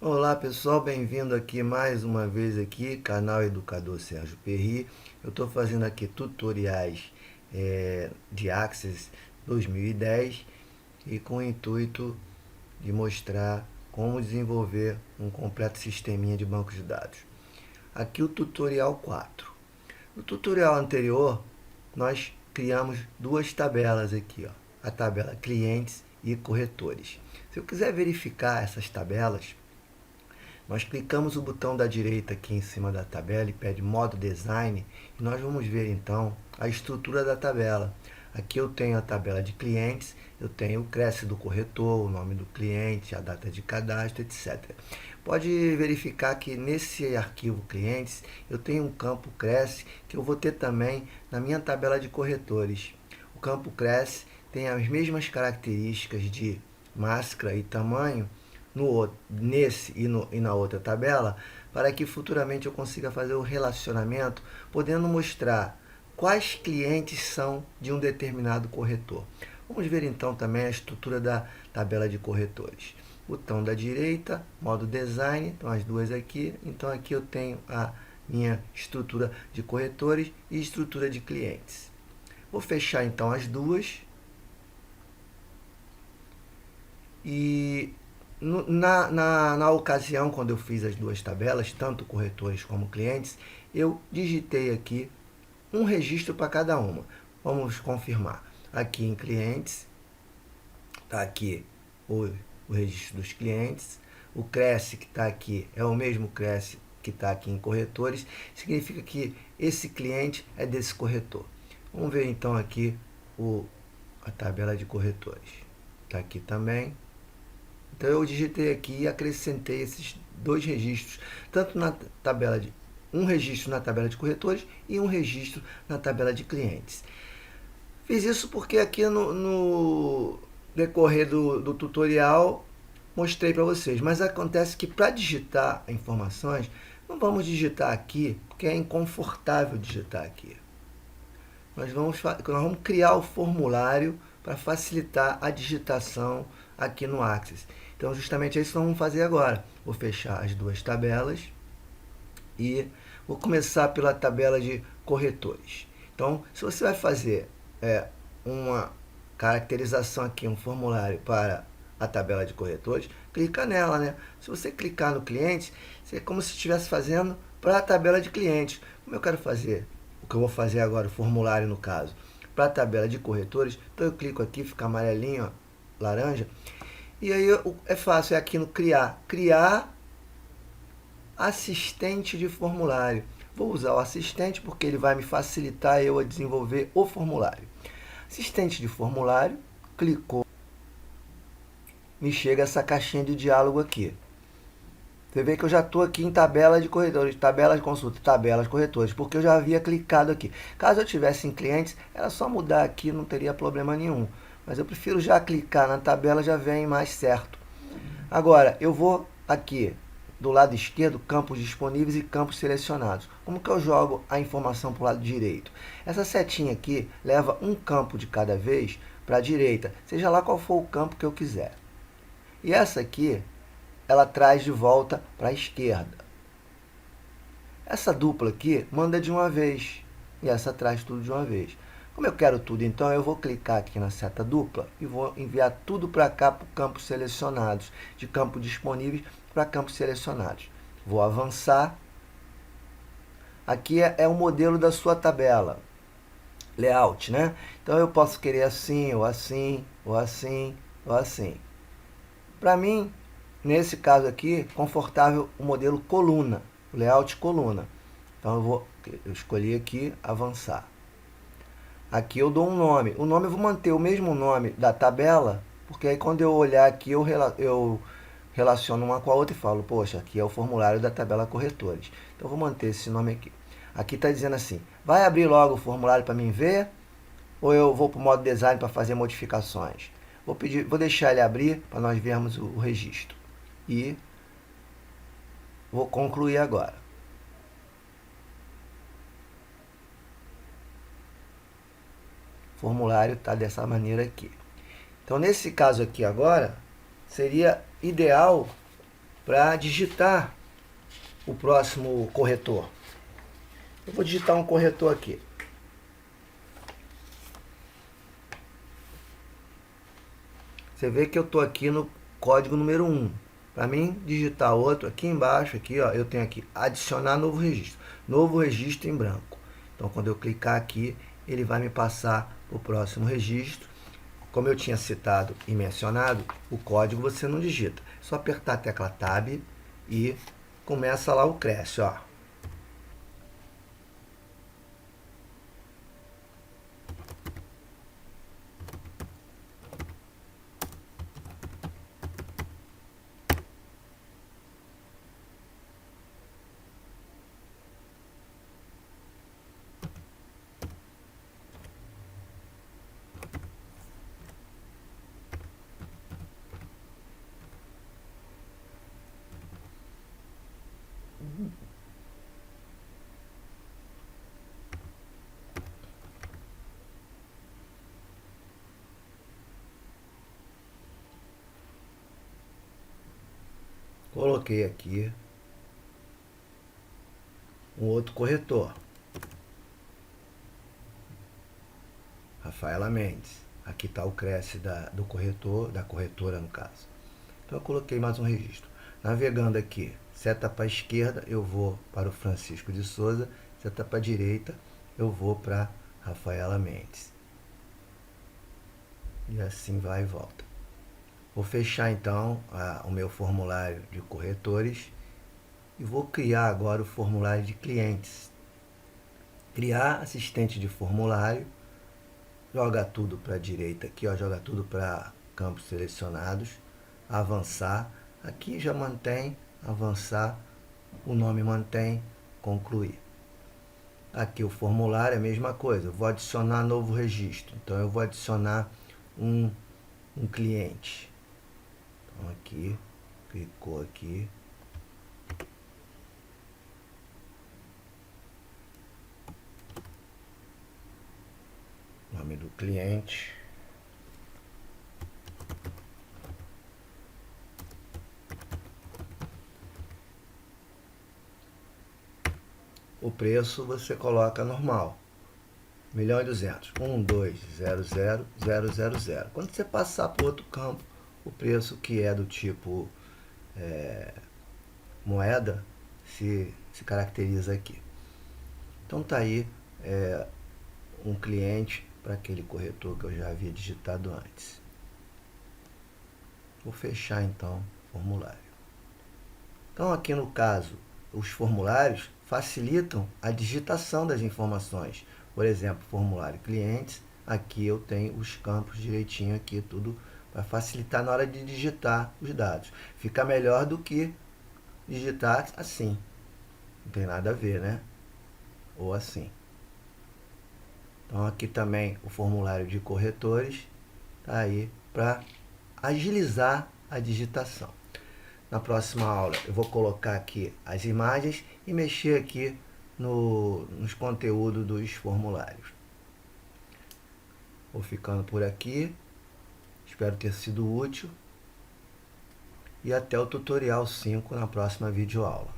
Olá pessoal, bem-vindo aqui mais uma vez aqui, canal Educador Sérgio Perri. Eu estou fazendo aqui tutoriais de Access 2010 e com o intuito de mostrar como desenvolver um completo sisteminha de banco de dados. Aqui o tutorial 4. No tutorial anterior, nós criamos duas tabelas aqui, ó, a tabela clientes e corretores. Se eu quiser verificar essas tabelas, nós clicamos o botão da direita aqui em cima da tabela e pede modo design e nós vamos ver então a estrutura da tabela. Aqui eu tenho a tabela de clientes, eu tenho o CRESS do corretor, o nome do cliente, a data de cadastro, etc. Pode verificar que nesse arquivo clientes eu tenho um campo CRESS que eu vou ter também na minha tabela de corretores. O campo CRESS tem as mesmas características de máscara e tamanho nesse e na outra tabela, para que futuramente eu consiga fazer o relacionamento, podendo mostrar quais clientes são de um determinado corretor. Vamos ver então também a estrutura da tabela de corretores. Botão da direita, modo design, então as duas aqui. Então aqui eu tenho a minha estrutura de corretores e estrutura de clientes. Vou fechar então as duas. E na ocasião, quando eu fiz as duas tabelas, tanto corretores como clientes, eu digitei aqui um registro para cada uma. Vamos confirmar. Aqui em clientes, está aqui o registro dos clientes. O CRESS que está aqui é o mesmo CRESS que está aqui em corretores. Significa que esse cliente é desse corretor. Vamos ver então aqui a tabela de corretores. Está aqui também. Então eu digitei aqui e acrescentei esses dois registros, tanto na tabela de um registro na tabela de corretores e um registro na tabela de clientes. Fiz isso porque aqui no decorrer do tutorial mostrei para vocês, mas acontece que para digitar informações, não vamos digitar aqui, porque é inconfortável digitar aqui. Nós vamos criar o formulário para facilitar a digitação aqui no Access. Então, justamente é isso que vamos fazer agora. Vou fechar as duas tabelas e vou começar pela tabela de corretores. Então, se você vai fazer uma caracterização aqui, um formulário para a tabela de corretores, clica nela, né? Se você clicar no cliente, é como se estivesse fazendo para a tabela de clientes. Como eu quero fazer, o que eu vou fazer agora, o formulário no caso, para a tabela de corretores, então eu clico aqui, fica amarelinho, ó, laranja, e aí é fácil, é aqui no criar. Criar assistente de formulário. Vou usar o assistente porque ele vai me facilitar eu a desenvolver o formulário. Assistente de formulário, clicou, me chega essa caixinha de diálogo aqui. Você vê que eu já estou aqui em tabela de corretores, tabela de consulta, tabelas de corretores, porque eu já havia clicado aqui. Caso eu tivesse em clientes, era só mudar aqui, não teria problema nenhum. Mas eu prefiro já clicar na tabela, já vem mais certo. Agora, eu vou aqui, do lado esquerdo, campos disponíveis e campos selecionados. Como que eu jogo a informação para o lado direito? Essa setinha aqui leva um campo de cada vez para a direita, seja lá qual for o campo que eu quiser. E essa aqui, ela traz de volta para a esquerda. Essa dupla aqui manda de uma vez, e essa traz tudo de uma vez. Como eu quero tudo, então eu vou clicar aqui na seta dupla e vou enviar tudo para cá para campos selecionados, de campos disponíveis para campos selecionados. Vou avançar. Aqui é o modelo da sua tabela, layout, né? Então eu posso querer assim, ou assim, ou assim, ou assim. Para mim, nesse caso aqui, confortável o modelo coluna, o layout coluna. Então eu escolhi aqui avançar. Aqui eu dou um nome. O nome eu vou manter o mesmo nome da tabela, porque aí quando eu olhar aqui eu relaciono uma com a outra e falo, poxa, aqui é o formulário da tabela corretores. Então eu vou manter esse nome aqui. Aqui está dizendo assim, vai abrir logo o formulário para mim ver, ou eu vou para o modo design para fazer modificações? Vou deixar ele abrir para nós vermos o registro. E vou concluir agora. O formulário está dessa maneira aqui. Então, nesse caso aqui agora, seria ideal para digitar o próximo corretor. Eu vou digitar um corretor aqui. Você vê que eu estou aqui no código número 1. Para mim digitar outro, aqui embaixo, aqui, ó, eu tenho aqui adicionar novo registro. Novo registro em branco. Então, quando eu clicar aqui, ele vai me passar para o próximo registro. Como eu tinha citado e mencionado, o código você não digita. É só apertar a tecla Tab e começa lá o Cresce, ó. Coloquei aqui um outro corretor. Rafaela Mendes. Aqui está o Cresce do corretor, da corretora no caso. Então eu coloquei mais um registro. Navegando aqui, seta para a esquerda, eu vou para o Francisco de Souza. Seta para a direita, eu vou para Rafaela Mendes. E assim vai e volta. Vou fechar então o meu formulário de corretores e vou criar agora o formulário de clientes. Criar assistente de formulário, joga tudo para a direita aqui, ó, joga tudo para campos selecionados, avançar, aqui já mantém, avançar, o nome mantém, concluir. Aqui o formulário é a mesma coisa, eu vou adicionar novo registro, então eu vou adicionar um cliente. Então aqui, clicou aqui. Nome do cliente. O preço você coloca normal. 1.200.000. 1.200.000. Quando você passar para outro campo, o preço que é do tipo moeda se caracteriza aqui. Então tá aí um cliente para aquele corretor que eu já havia digitado antes. Vou fechar então o formulário. Então aqui no caso, os formulários facilitam a digitação das informações. Por exemplo, formulário clientes, aqui eu tenho os campos direitinho aqui, tudo para facilitar na hora de digitar os dados. Fica melhor do que digitar assim. Não tem nada a ver, né? Ou assim. Então aqui também o formulário de corretores está aí para agilizar a digitação. Na próxima aula eu vou colocar aqui as imagens e mexer aqui nos conteúdos dos formulários. Vou ficando por aqui. Espero ter sido útil. E até o tutorial 5 na próxima videoaula.